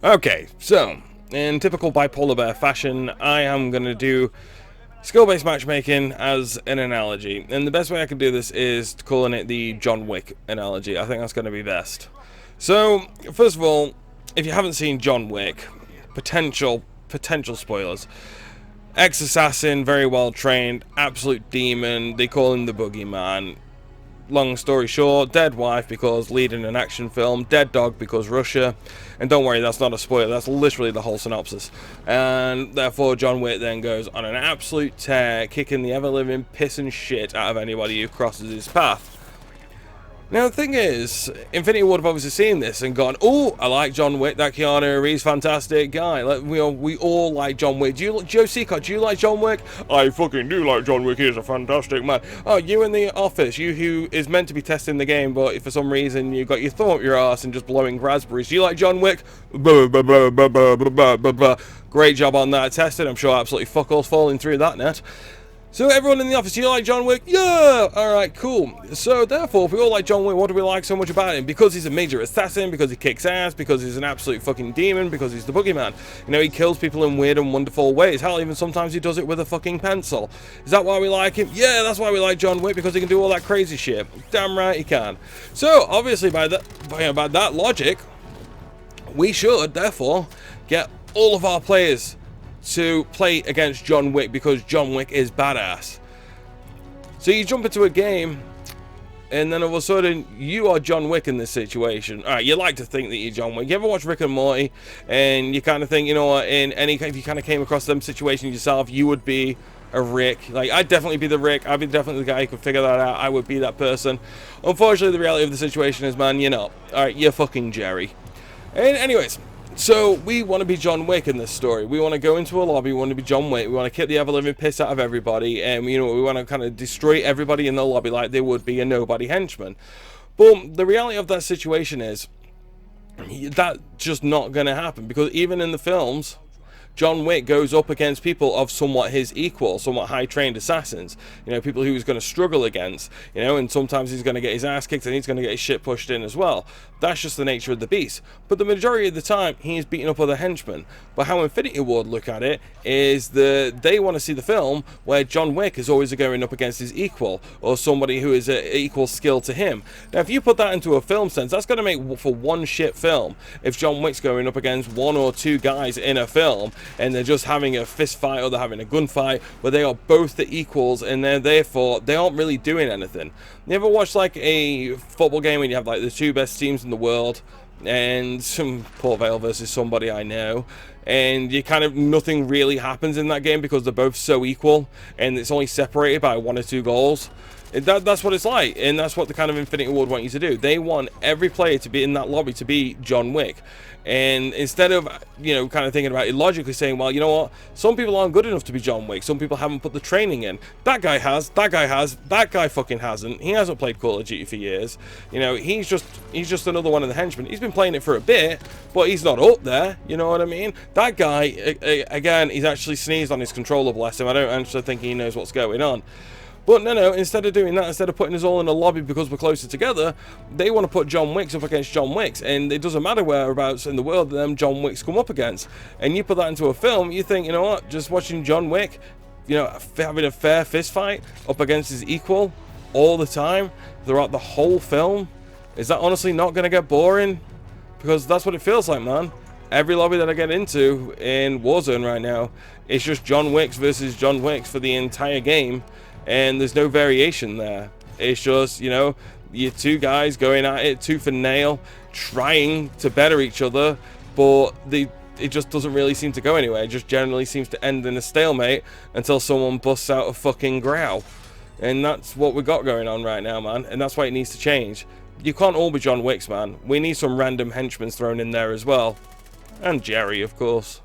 Okay, so, in typical Bipolar Bear fashion, I am going to do skill-based matchmaking as an analogy. And the best way I can do this is calling it the John Wick analogy. I think that's going to be best. So, first of all, if you haven't seen John Wick, potential spoilers. Ex-assassin, very well trained, absolute demon. They call him the Boogeyman. Long story short, dead wife because leading an action film, dead dog because Russia, and don't worry, that's not a spoiler, that's literally the whole synopsis. And therefore John Wick then goes on an absolute tear, kicking the ever-living piss and shit out of anybody who crosses his path. Now the thing is, Infinity Ward have obviously seen this and gone, oh, I like John Wick, that Keanu Reeves, fantastic guy. Like, we all like John Wick. Joe Seacott, do you like John Wick? I fucking do like John Wick, he's a fantastic man. Oh, you in the office, you who is meant to be testing the game, but for some reason you got your thumb up your ass and just blowing raspberries. Do you like John Wick? Great job on that testing, I'm sure absolutely fuck all's falling through that net. So everyone in the office, you like John Wick? Yeah! Alright, cool. So therefore, if we all like John Wick, what do we like so much about him? Because he's a major assassin, because he kicks ass, because he's an absolute fucking demon, because he's the boogeyman. You know, he kills people in weird and wonderful ways. Hell, even sometimes he does it with a fucking pencil. Is that why we like him? Yeah, that's why we like John Wick, because he can do all that crazy shit. Damn right he can. So, obviously, by that logic, we should, therefore, get all of our players to play against John Wick because John Wick is badass. So you jump into a game and then all of a sudden you are John Wick in this situation. Alright, you like to think that you're John Wick. You ever watch Rick and Morty and you kind of think, you know what, if you kind of came across them situations yourself, you would be a Rick. Like, I'd definitely be the Rick. I'd be definitely the guy who could figure that out. I would be that person. Unfortunately, the reality of the situation is, man, you're not. Alright, you're fucking Jerry. And anyways, so we want to be John Wick in this story. We want to go into a lobby, we want to be John Wick, we want to kick the ever-living piss out of everybody, and we want to kind of destroy everybody in the lobby like they would be a nobody henchman. But the reality of that situation is, that's just not going to happen, because even in the films, John Wick goes up against people of somewhat his equal, somewhat high-trained assassins. You know, people who he's going to struggle against, you know, and sometimes he's going to get his ass kicked and he's going to get his shit pushed in as well. That's just the nature of the beast. But the majority of the time, he's beating up other henchmen. But how Infinity Ward look at it is that they want to see the film where John Wick is always going up against his equal, or somebody who is an equal skill to him. Now, if you put that into a film sense, that's going to make for one shit film. If John Wick's going up against one or two guys in a film, and they're just having a fist fight or they're having a gunfight where they are both the equals and therefore they aren't really doing anything. You ever watch like a football game when you have like the two best teams in the world and some Port Vale versus somebody I know, and you kind of nothing really happens in that game because they're both so equal and it's only separated by 1 or 2 goals? That's what it's like, and that's what the kind of Infinity Ward want you to do. They want every player to be in that lobby to be John Wick. And instead of, you know, kind of thinking about it logically, saying, well, you know what, some people aren't good enough to be John Wick, some people haven't put the training in. That guy has, that guy fucking hasn't. He hasn't played Call of Duty for years. You know, he's just another one of the henchmen. He's been playing it for a bit, but he's not up there, you know what I mean? That guy, again, he's actually sneezed on his controller, bless him. I don't actually think he knows what's going on. But no, instead of doing that, instead of putting us all in a lobby because we're closer together, they want to put John Wicks up against John Wicks, and it doesn't matter whereabouts in the world them John Wicks come up against. And you put that into a film, you think, you know what, just watching John Wick, you know, having a fair fist fight up against his equal all the time throughout the whole film, is that honestly not going to get boring? Because that's what it feels like, man. Every lobby that I get into in Warzone right now, it's just John Wicks versus John Wicks for the entire game. And there's no variation there. It's just, you know, you two guys going at it tooth and nail, trying to better each other, but it just doesn't really seem to go anywhere. It just generally seems to end in a stalemate until someone busts out a fucking growl. And that's what we got going on right now, man. And that's why it needs to change. You can't all be John Wicks, man. We need some random henchmen thrown in there as well. And Jerry, of course.